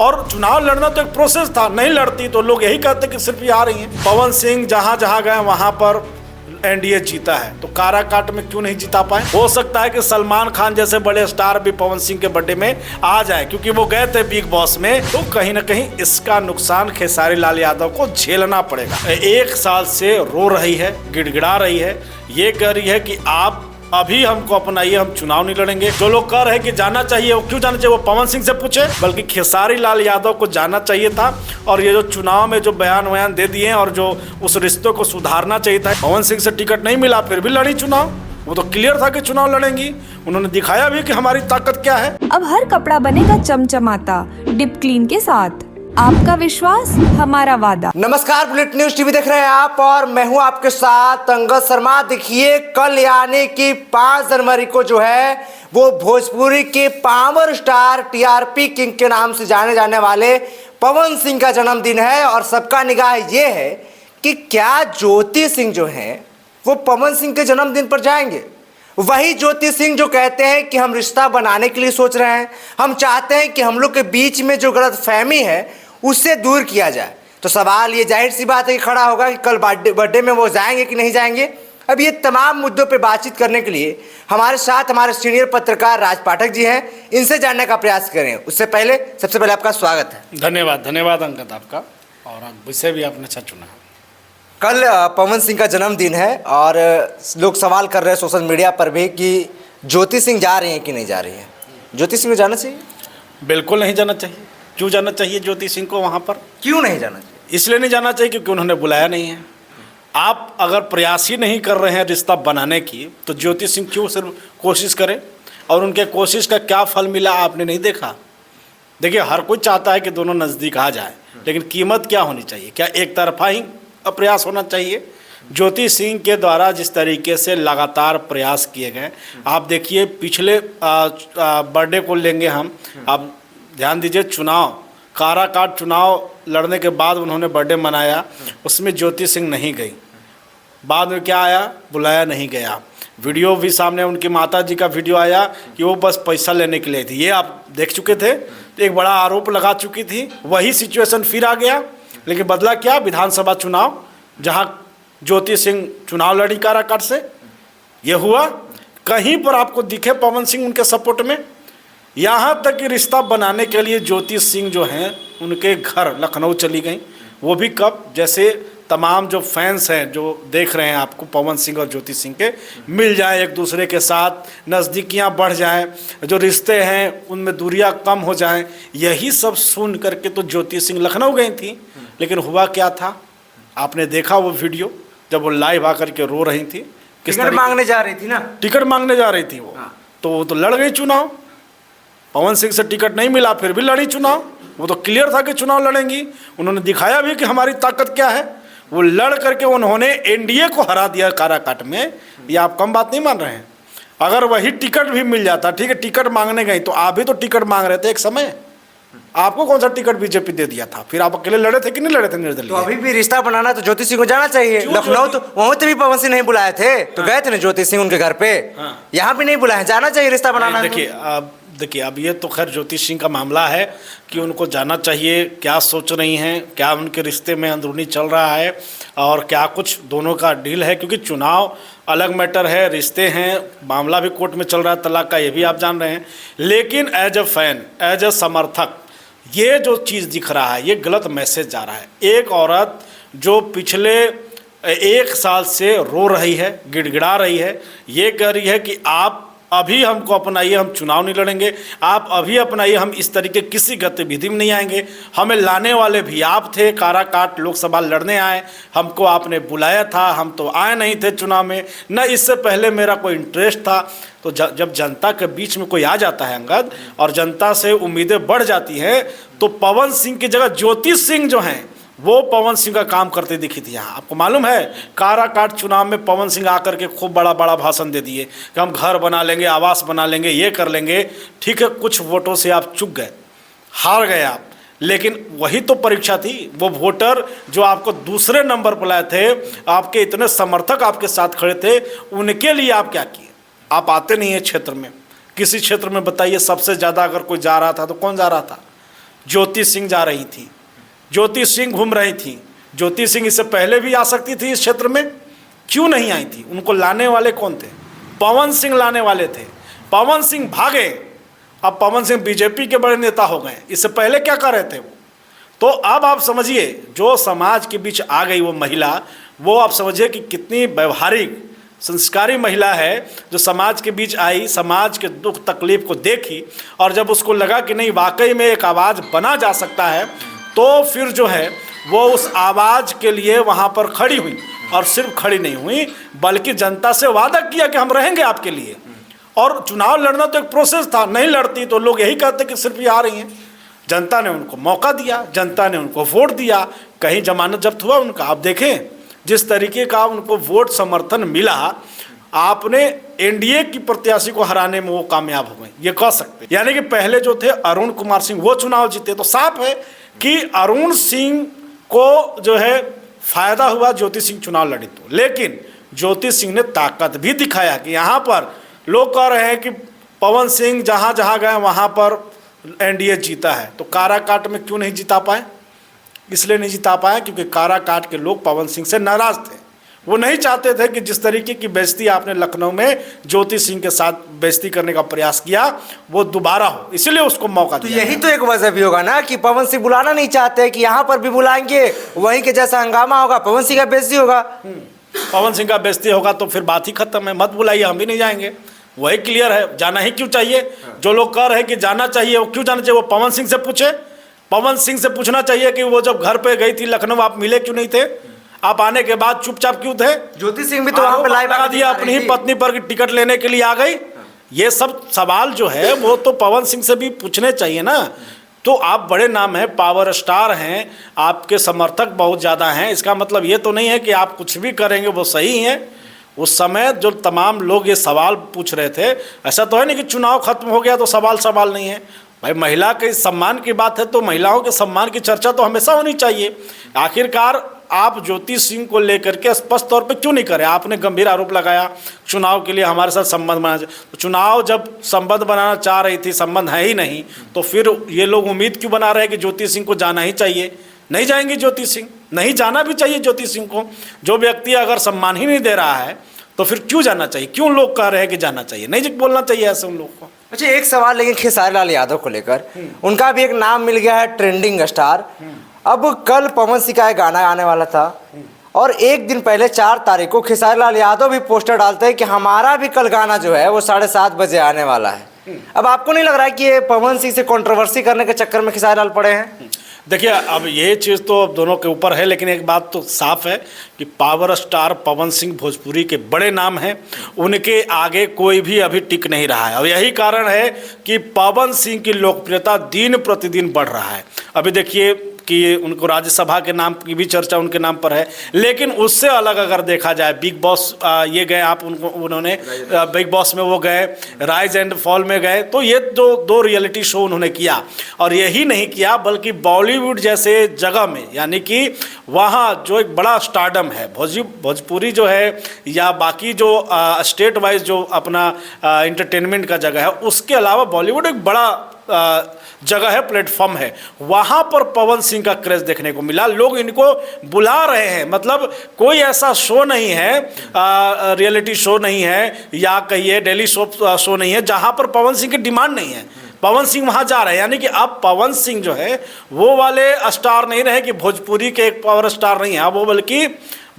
और चुनाव लड़ना तो एक प्रोसेस था, नहीं लड़ती तो लोग यही कहते कि सिर्फ ये आ रही हैं। पवन सिंह जहां जहां गए वहां पर एनडीए जीता है, तो काराकाट में क्यों नहीं जीता पाए? हो सकता है कि सलमान खान जैसे बड़े स्टार भी पवन सिंह के बर्थडे में आ जाए, क्योंकि वो गए थे बिग बॉस में। तो कहीं ना कहीं इसका नुकसान खेसारी लाल यादव को झेलना पड़ेगा। 1 साल से रो रही है, गिड़गिड़ा रही है, ये कह रही है कि आप अभी हमको अपनाइए, हम चुनाव नहीं लड़ेंगे। जो लोग कह रहे हैं कि जाना चाहिए, वो क्यों जाना चाहिए? वो पवन सिंह से पूछे, बल्कि खेसारी लाल यादव को जाना चाहिए था। और ये जो चुनाव में जो बयान दे दिए और जो उस रिश्तों को सुधारना चाहिए था। पवन सिंह से टिकट नहीं मिला, फिर भी लड़ी चुनाव। वो तो क्लियर था कि चुनाव लड़ेंगी। उन्होंने दिखाया भी कि हमारी ताकत क्या है। अब हर कपड़ा बनेगा चमचमाता डिप क्लीन के साथ। आपका विश्वास, हमारा वादा। नमस्कार, बुलेट न्यूज टीवी देख रहे हैं आप और मैं हूं आपके साथ अंगद शर्मा। देखिए, कल यानी कि 5 जनवरी को जो है वो भोजपुरी के पावर स्टार टीआरपी किंग के नाम से जाने जाने वाले पवन सिंह का जन्मदिन है। और सबका निगाह ये है कि क्या ज्योति सिंह जो है वो पवन सिंह के जन्मदिन पर जाएंगे। वही ज्योति सिंह जो कहते हैं कि हम रिश्ता बनाने के लिए सोच रहे हैं, हम चाहते हैं कि हम लोग के बीच में जो गलतफहमी है उससे दूर किया जाए। तो सवाल ये जाहिर सी बात है कि खड़ा होगा कि कल बर्थडे में वो जाएंगे कि नहीं जाएंगे। अब ये तमाम मुद्दों पे बातचीत करने के लिए हमारे साथ हमारे सीनियर पत्रकार राज पाठक जी हैं। इनसे जानने का प्रयास करें। उससे पहले सबसे पहले आपका स्वागत है। धन्यवाद अंकित आपका, और विषय भी आपने अच्छा चुना। कल पवन सिंह का जन्मदिन है और लोग सवाल कर रहे हैं सोशल मीडिया पर भी कि ज्योति सिंह जा रही हैं कि नहीं जा रही हैं। ज्योति सिंह को जाना चाहिए? बिल्कुल नहीं जाना चाहिए। क्यों जाना चाहिए ज्योति सिंह को वहाँ पर? क्यों नहीं जाना चाहिए? इसलिए नहीं जाना चाहिए क्योंकि उन्होंने बुलाया नहीं है। आप अगर प्रयास ही नहीं कर रहे हैं रिश्ता बनाने की, तो ज्योति सिंह क्यों सिर्फ कोशिश करें? और उनके कोशिश का क्या फल मिला आपने नहीं देखा? देखिए, हर कोई चाहता है कि दोनों नज़दीक आ जाए, लेकिन कीमत क्या होनी चाहिए? क्या एक तरफा ही प्रयास होना चाहिए? ज्योति सिंह के द्वारा जिस तरीके से लगातार प्रयास किए गए, आप देखिए पिछले बर्थडे को लेंगे हम, आप ध्यान दीजिए, चुनाव काराकाट चुनाव लड़ने के बाद उन्होंने बर्थडे मनाया, उसमें ज्योति सिंह नहीं गई। बाद में क्या आया? बुलाया नहीं गया। वीडियो भी सामने, उनकी माता जी का वीडियो आया कि वो बस पैसा लेने के लिए थी। ये आप देख चुके थे, तो एक बड़ा आरोप लगा चुकी थी। वही सिचुएशन फिर आ गया, लेकिन बदला क्या? विधानसभा चुनाव, जहाँ ज्योति सिंह चुनाव लड़ी काराकाट से। ये हुआ। कहीं पर आपको दिखे पवन सिंह उनके सपोर्ट में? यहाँ तक कि रिश्ता बनाने के लिए ज्योति सिंह जो हैं उनके घर लखनऊ चली गई। वो भी कब? जैसे तमाम जो फैंस हैं जो देख रहे हैं आपको पवन सिंह और ज्योति सिंह के, मिल जाए एक दूसरे के साथ, नज़दीकियाँ बढ़ जाएं, जो रिश्ते हैं उनमें दूरियां कम हो जाएं, यही सब सुन करके तो ज्योति सिंह लखनऊ गई थी। लेकिन हुआ क्या था? आपने देखा वो वीडियो, जब वो लाइव आकर के रो रही थी। टिकट मांगने जा रही थी ना? टिकट मांगने जा रही थी वो। तो लड़ गई चुनाव। पवन सिंह से टिकट नहीं मिला, फिर भी लड़ी चुनाव। वो तो क्लियर था कि चुनाव लड़ेंगी। उन्होंने दिखाया भी कि हमारी ताकत क्या है। वो लड़ करके उन्होंने एनडीए को हरा दिया काराकाट में। ये आप कम बात नहीं मान रहे हैं? अगर वही टिकट भी मिल जाता, ठीक है, टिकट मांगने गई, तो आप भी तो टिकट मांग रहे थे एक समय। आपको कौन सा टिकट बीजेपी दे दिया था? फिर आप अकेले लड़े थे कि नहीं लड़े थे निर्दलीय? तो अभी भी रिश्ता बनाना तो ज्योति सिंह को जाना चाहिए। लखनऊ तो वहाँ तो भी पवन सिंह नहीं बुलाए थे, तो गए थे ना ज्योति सिंह उनके घर पे। यहाँ भी नहीं बुलाए, जाना चाहिए रिश्ता बनाना। देखिए अब ये तो खैर ज्योति सिंह का मामला है कि उनको जाना चाहिए। क्या सोच रही हैं, क्या उनके रिश्ते में अंदरूनी चल रहा है, और क्या कुछ दोनों का डील है? क्योंकि चुनाव अलग मैटर है, रिश्ते हैं, मामला भी कोर्ट में चल रहा है तलाक का, ये भी आप जान रहे हैं। लेकिन as a fan, as a समर्थक, ये जो चीज़ दिख रहा है, ये गलत मैसेज जा रहा है। एक औरत जो पिछले 1 साल से रो रही है, गिड़गिड़ा रही है, ये कह रही है कि आप अभी हमको अपनाइए, हम चुनाव नहीं लड़ेंगे। आप अभी अपनाइए, हम इस तरीके किसी गतिविधि में नहीं आएंगे। हमें लाने वाले भी आप थे, काराकाट लोकसभा लड़ने आए, हमको आपने बुलाया था, हम तो आए नहीं थे चुनाव में, न इससे पहले मेरा कोई इंटरेस्ट था। तो जब जनता के बीच में कोई आ जाता है अंगद, और जनता से उम्मीदें बढ़ जाती हैं, तो पवन सिंह की जगह ज्योति सिंह जो हैं वो पवन सिंह का काम करते दिखी थी। यहाँ आपको मालूम है, काराकाट चुनाव में पवन सिंह आकर के खूब बड़ा बड़ा भाषण दे दिए कि हम घर बना लेंगे, आवास बना लेंगे, ये कर लेंगे। ठीक है, कुछ वोटों से आप चूक गए, हार गए आप, लेकिन वही तो परीक्षा थी। वो वोटर जो आपको दूसरे नंबर पर लाए थे, आपके इतने समर्थक आपके साथ खड़े थे, उनके लिए आप क्या किए? आप आते नहीं है क्षेत्र में, किसी क्षेत्र में बताइए सबसे ज़्यादा अगर कोई जा रहा था तो कौन जा रहा था? ज्योति सिंह जा रही थी, ज्योति सिंह घूम रही थी। ज्योति सिंह इससे पहले भी आ सकती थी इस क्षेत्र में, क्यों नहीं आई थी? उनको लाने वाले कौन थे? पवन सिंह लाने वाले थे। पवन सिंह भागे, अब पवन सिंह बीजेपी के बड़े नेता हो गए। इससे पहले क्या कर रहे थे वो? तो अब आप समझिए, जो समाज के बीच आ गई वो महिला, वो आप समझिए कि कितनी व्यवहारिक संस्कारी महिला है, जो समाज के बीच आई, समाज के दुख तकलीफ को देखी, और जब उसको लगा कि नहीं वाकई में एक आवाज़ बना जा सकता है, तो फिर जो है वो उस आवाज़ के लिए वहाँ पर खड़ी हुई। और सिर्फ खड़ी नहीं हुई, बल्कि जनता से वादा किया कि हम रहेंगे आपके लिए। और चुनाव लड़ना तो एक प्रोसेस था, नहीं लड़ती तो लोग यही कहते कि सिर्फ ये आ रही हैं। जनता ने उनको मौका दिया, जनता ने उनको वोट दिया, कहीं जमानत जब्त हुआ उनका। आप देखें जिस तरीके का उनको वोट समर्थन मिला, आपने एनडीए की प्रत्याशी को हराने में वो कामयाब हो गए, ये कह सकते। यानी कि पहले जो थे अरुण कुमार सिंह, वो चुनाव जीते, तो साफ है कि अरुण सिंह को जो है फायदा हुआ ज्योति सिंह चुनाव लड़ी तो। लेकिन ज्योति सिंह ने ताकत भी दिखाया कि यहाँ पर लोग कह रहे हैं कि पवन सिंह जहाँ जहाँ गए वहाँ पर एनडीए जीता है, तो काराकाट में क्यों नहीं जिता पाए? इसलिए नहीं जिता पाया क्योंकि काराकाट के लोग पवन सिंह से नाराज थे। वो नहीं चाहते थे कि जिस तरीके की बेइज्जती आपने लखनऊ में ज्योति सिंह के साथ बेइज्जती करने का प्रयास किया वो दोबारा हो, इसलिए उसको मौका तो दिया। यही तो एक वजह भी होगा ना कि पवन सिंह बुलाना नहीं चाहते कि यहाँ पर भी बुलाएंगे, वहीं के जैसा हंगामा होगा, पवन सिंह का बेइज्जती होगा। पवन सिंह का बेइज्जती होगा तो फिर बात ही खत्म है, मत बुलाइए, हम भी नहीं जाएंगे। वही क्लियर है, जाना ही क्यों चाहिए? जो लोग कह रहे हैं कि जाना चाहिए, वो क्यों जाना चाहिए? वो पवन सिंह से पूछे, पवन सिंह से पूछना चाहिए कि वो जब घर पे गई थी लखनऊ, आप मिले क्यों नहीं थे? आप आने के बाद चुपचाप क्यों थे? ज्योति सिंह भी तो वहां पे लाइव लगा दिया अपनी ही पत्नी पर कि टिकट लेने के लिए आ गई। ये सब सवाल जो है वो तो पवन सिंह से भी पूछने चाहिए ना। तो आप बड़े नाम हैं, पावर स्टार हैं, आपके समर्थक बहुत ज़्यादा हैं, इसका मतलब ये तो नहीं है कि आप कुछ भी करेंगे वो सही है। उस समय जो तमाम लोग ये सवाल पूछ रहे थे, ऐसा तो है नहीं कि चुनाव खत्म हो गया तो सवाल नहीं है भाई। महिला के सम्मान की बात है तो महिलाओं के सम्मान की चर्चा तो हमेशा होनी चाहिए। आखिरकार आप ज्योति सिंह को लेकर के स्पष्ट तौर पे क्यों नहीं करें? आपने गंभीर आरोप लगाया चुनाव के लिए हमारे साथ संबंध बनाना चाहिए, तो चुनाव जब संबंध बनाना चाह रही थी, संबंध है ही नहीं, तो फिर ये लोग उम्मीद क्यों बना रहे हैं कि ज्योति सिंह को जाना ही चाहिए? नहीं जाएंगी ज्योति सिंह, नहीं जाना भी चाहिए ज्योति सिंह को। जो व्यक्ति अगर सम्मान ही नहीं दे रहा है तो फिर क्यों जाना चाहिए? क्यों लोग कह रहे हैं कि जाना चाहिए? नहीं बोलना चाहिए ऐसे उन लोग को। अच्छा, एक सवाल लेकिन खेसारी लाल यादव को लेकर, उनका भी एक नाम मिल गया है ट्रेंडिंग स्टार। अब कल पवन सिंह का एक गाना आने वाला था और एक दिन पहले 4 तारीख को खेसारी लाल यादव भी पोस्टर डालते हैं कि हमारा भी कल गाना जो है वो 7:30 बजे आने वाला है। अब आपको नहीं लग रहा है कि ये पवन सिंह से कंट्रोवर्सी करने के चक्कर में खेसारी लाल पड़े हैं? देखिए, अब ये चीज़ तो दोनों के ऊपर है, लेकिन एक बात तो साफ है कि पावर स्टार पवन सिंह भोजपुरी के बड़े नाम हैं, उनके आगे कोई भी अभी टिक नहीं रहा है। और यही कारण है कि पवन सिंह की लोकप्रियता दिन प्रतिदिन बढ़ रहा है। अभी देखिए कि उनको राज्यसभा के नाम की भी चर्चा उनके नाम पर है, लेकिन उससे अलग अगर देखा जाए, बिग बॉस ये गए आप, उन्होंने बिग बॉस में वो गए, राइज एंड फॉल में गए, तो ये जो 2 रियलिटी शो उन्होंने किया। और यही नहीं किया बल्कि बॉलीवुड जैसे जगह में, यानी कि वहाँ जो एक बड़ा स्टारडम है भोजपुरी जो है या बाकी जो स्टेट वाइज जो अपना इंटरटेनमेंट का जगह है, उसके अलावा बॉलीवुड एक बड़ा जगह है, प्लेटफॉर्म है, वहाँ पर पवन सिंह का क्रेज देखने को मिला। लोग इनको बुला रहे हैं, मतलब कोई ऐसा शो नहीं है, रियलिटी शो नहीं है या कहिए डेली शो नहीं है जहाँ पर पवन सिंह की डिमांड नहीं है। पवन सिंह वहाँ जा रहे हैं, यानी कि अब पवन सिंह जो है वो वाले स्टार नहीं रहे कि भोजपुरी के एक पावर स्टार नहीं है, वो बल्कि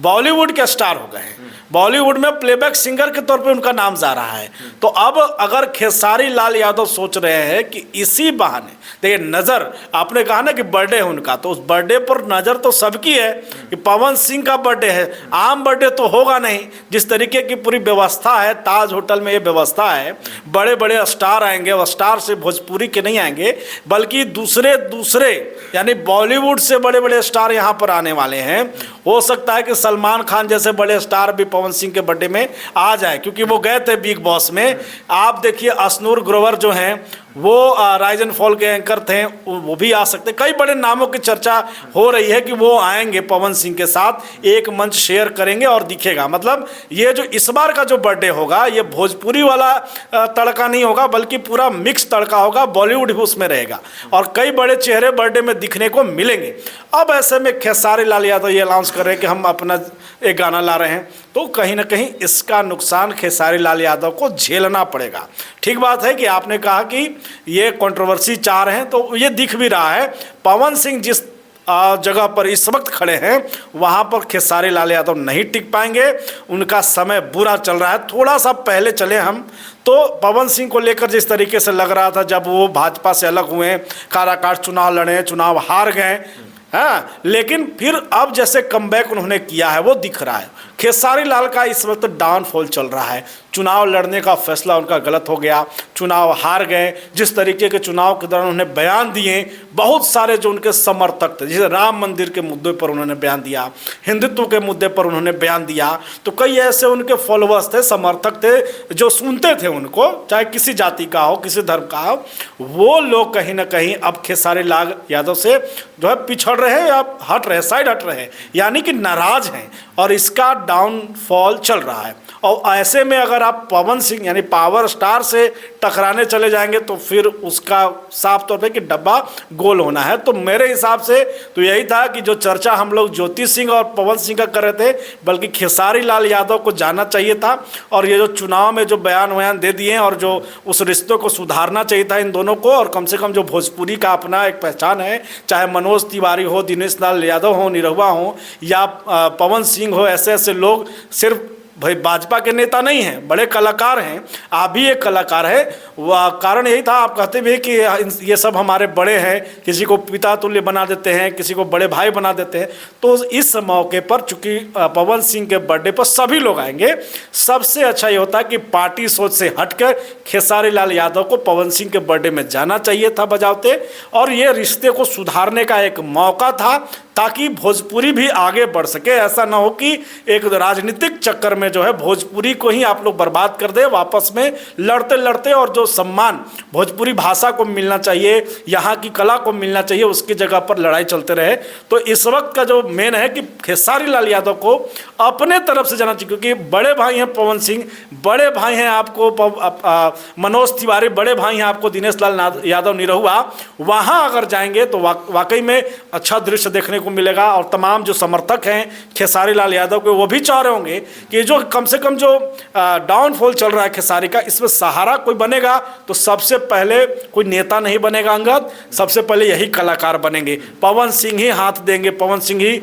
बॉलीवुड के स्टार हो गए हैं। बॉलीवुड में प्लेबैक सिंगर के तौर पे उनका नाम जा रहा है। तो अब अगर खेसारी लाल यादव सोच रहे हैं कि इसी बहाने, देखिए नज़र, आपने कहा ना कि बर्थडे है उनका, तो उस बर्थडे पर नज़र तो सबकी है कि पवन सिंह का बर्थडे है। आम बर्थडे तो होगा नहीं, जिस तरीके की पूरी व्यवस्था है, ताज होटल में ये व्यवस्था है, बड़े बड़े स्टार आएंगे, और स्टार से भोजपुरी के नहीं आएंगे बल्कि दूसरे यानी बॉलीवुड से बड़े बड़े स्टार यहाँ पर आने वाले हैं। हो सकता है कि सलमान खान जैसे बड़े स्टार भी पवन सिंह के बर्थडे में आ जाए, क्योंकि वो गए थे बिग बॉस में। आप देखिए अश्नूर ग्रोवर जो हैं वो राइज एंड फॉल के एंकर थे, वो भी आ सकते। कई बड़े नामों की चर्चा हो रही है कि वो आएंगे पवन सिंह के साथ, एक मंच शेयर करेंगे और दिखेगा। मतलब ये जो इस बार का जो बर्थडे होगा ये भोजपुरी वाला तड़का नहीं होगा, बल्कि पूरा मिक्स तड़का होगा, बॉलीवुड भी उसमें रहेगा और कई बड़े चेहरे बर्थडे में दिखने को मिलेंगे। अब ऐसे में खेसारी लाल यादव ये अनाउंस कर रहे हैं कि हम अपना एक गाना ला रहे हैं, तो कहीं ना कहीं इसका नुकसान खेसारी लाल यादव को झेलना पड़ेगा। ठीक बात है कि आपने कहा कि ये कंट्रोवर्सी चाह रहे हैं, तो ये दिख भी रहा है। पवन सिंह जिस जगह पर इस वक्त खड़े हैं वहाँ पर खेसारी लाल यादव नहीं टिक पाएंगे, उनका समय बुरा चल रहा है। थोड़ा सा पहले चले हम तो पवन सिंह को लेकर जिस तरीके से लग रहा था जब वो भाजपा से अलग हुए, काराकाट चुनाव लड़े, चुनाव हार गए, हाँ, लेकिन फिर अब जैसे कमबैक उन्होंने किया है वो दिख रहा है। खेसारी लाल का इस वक्त डाउनफॉल चल रहा है। चुनाव लड़ने का फैसला उनका गलत हो गया, चुनाव हार गए। जिस तरीके के चुनाव के दौरान उन्होंने बयान दिए, बहुत सारे जो उनके समर्थक थे, जैसे राम मंदिर के मुद्दे पर उन्होंने बयान दिया, हिंदुत्व के मुद्दे पर उन्होंने बयान दिया, तो कई ऐसे उनके फॉलोअर्स थे, समर्थक थे जो सुनते थे उनको, चाहे किसी जाति का हो, किसी धर्म का हो। वो लोग कहीं ना कहीं अब खेसारी लाल यादव से जो है पिछड़ रहे हैं या हट रहे, साइड हट रहे हैं, यानी कि नाराज हैं और इसका डाउनफॉल चल रहा है। और ऐसे में अगर आप पवन सिंह यानी पावर स्टार से टकराने चले जाएंगे तो फिर उसका साफ तौर पे कि डब्बा गोल होना है। तो मेरे हिसाब से तो यही था कि जो चर्चा हम लोग ज्योति सिंह और पवन सिंह का कर रहे थे, बल्कि खेसारी लाल यादव को जाना चाहिए था। और ये जो चुनाव में जो बयान दे दिए और जो उस रिश्ते को सुधारना चाहिए था इन दोनों को, और कम से कम जो भोजपुरी का अपना एक पहचान है, चाहे मनोज तिवारी हो, दिनेश लाल यादव हो, निरहुआ हो या पवन सिंह हो, ऐसे ऐसे लोग सिर्फ भाई भाजपा के नेता नहीं हैं, बड़े कलाकार हैं। आप भी एक कलाकार है। वह कारण यही था, आप कहते भी कि ये सब हमारे बड़े हैं, किसी को पिता तुल्य बना देते हैं, किसी को बड़े भाई बना देते हैं। तो इस मौके पर चूंकि पवन सिंह के बर्थडे पर सभी लोग आएंगे, सबसे अच्छा ये होता है कि पार्टी सोच से हटकर खेसारी लाल यादव को पवन सिंह के बर्थडे में जाना चाहिए था बजाते, और ये रिश्ते को सुधारने का एक मौका था ताकि भोजपुरी भी आगे बढ़ सके। ऐसा ना हो कि एक राजनीतिक चक्कर में जो है भोजपुरी को ही आप लोग बर्बाद कर दे, वापस में लड़ते लड़ते, और जो सम्मान भोजपुरी भाषा को मिलना चाहिए, यहाँ की कला को मिलना चाहिए, उसकी जगह पर लड़ाई चलते रहे। तो इस वक्त का जो मेन है कि खेसारी लाल यादव को अपने तरफ से जाना चाहिए, क्योंकि बड़े भाई हैं पवन सिंह, बड़े भाई हैं आपको मनोज तिवारी, बड़े भाई हैं आपको दिनेश लाल यादव निरहुआ। वहाँ अगर जाएंगे तो वाकई में अच्छा दृश्य देखने को मिलेगा। और तमाम जो समर्थक हैं खेसारी लाल यादव के, वो भी चाह रहे होंगे कि जो कम से कम जो डाउनफॉल चल रहा है खेसारी का, इसमें सहारा कोई बनेगा तो सबसे पहले कोई नेता नहीं बनेगा अंगद, सबसे पहले यही कलाकार बनेंगे। पवन सिंह ही हाथ देंगे, पवन सिंह ही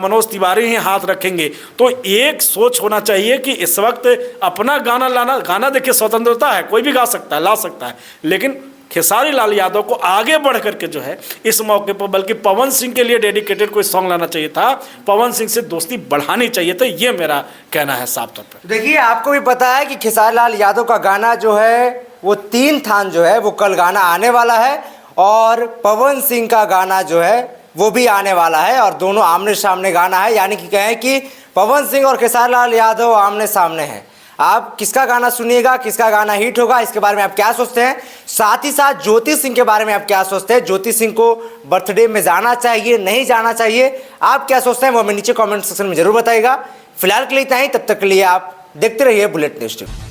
मनोज तिवारी ही हाथ रखेंगे। तो एक सोच होना चाहिए कि इस वक्त अपना गाना देखिए, स्वतंत्रता है, कोई भी गा सकता है, ला सकता है, लेकिन खेसारी लाल यादव को आगे बढ़ करके जो है इस मौके पर बल्कि पवन सिंह के लिए डेडिकेटेड कोई सॉन्ग लाना चाहिए था, पवन सिंह से दोस्ती बढ़ानी चाहिए था। ये मेरा कहना है साफ तौर पर। देखिए, आपको भी पता है कि खेसारी लाल यादव का गाना जो है वो 3 थान जो है वो कल गाना आने वाला है, और पवन सिंह का गाना जो है वो भी आने वाला है, और दोनों आमने सामने गाना है। यानी कि कहें कि पवन सिंह और खेसारी लाल यादव आमने सामने हैं। आप किसका गाना सुनिएगा, किसका गाना हिट होगा, इसके बारे में आप क्या सोचते हैं? साथ ही साथ ज्योति सिंह के बारे में आप क्या सोचते हैं? ज्योति सिंह को बर्थडे में जाना चाहिए, नहीं जाना चाहिए? आप क्या सोचते हैं वो हमें नीचे कमेंट सेक्शन में जरूर बताइएगा। फिलहाल के लिए इतना ही, तब तक के लिए आप देखते रहिए बुलेट न्यूज़।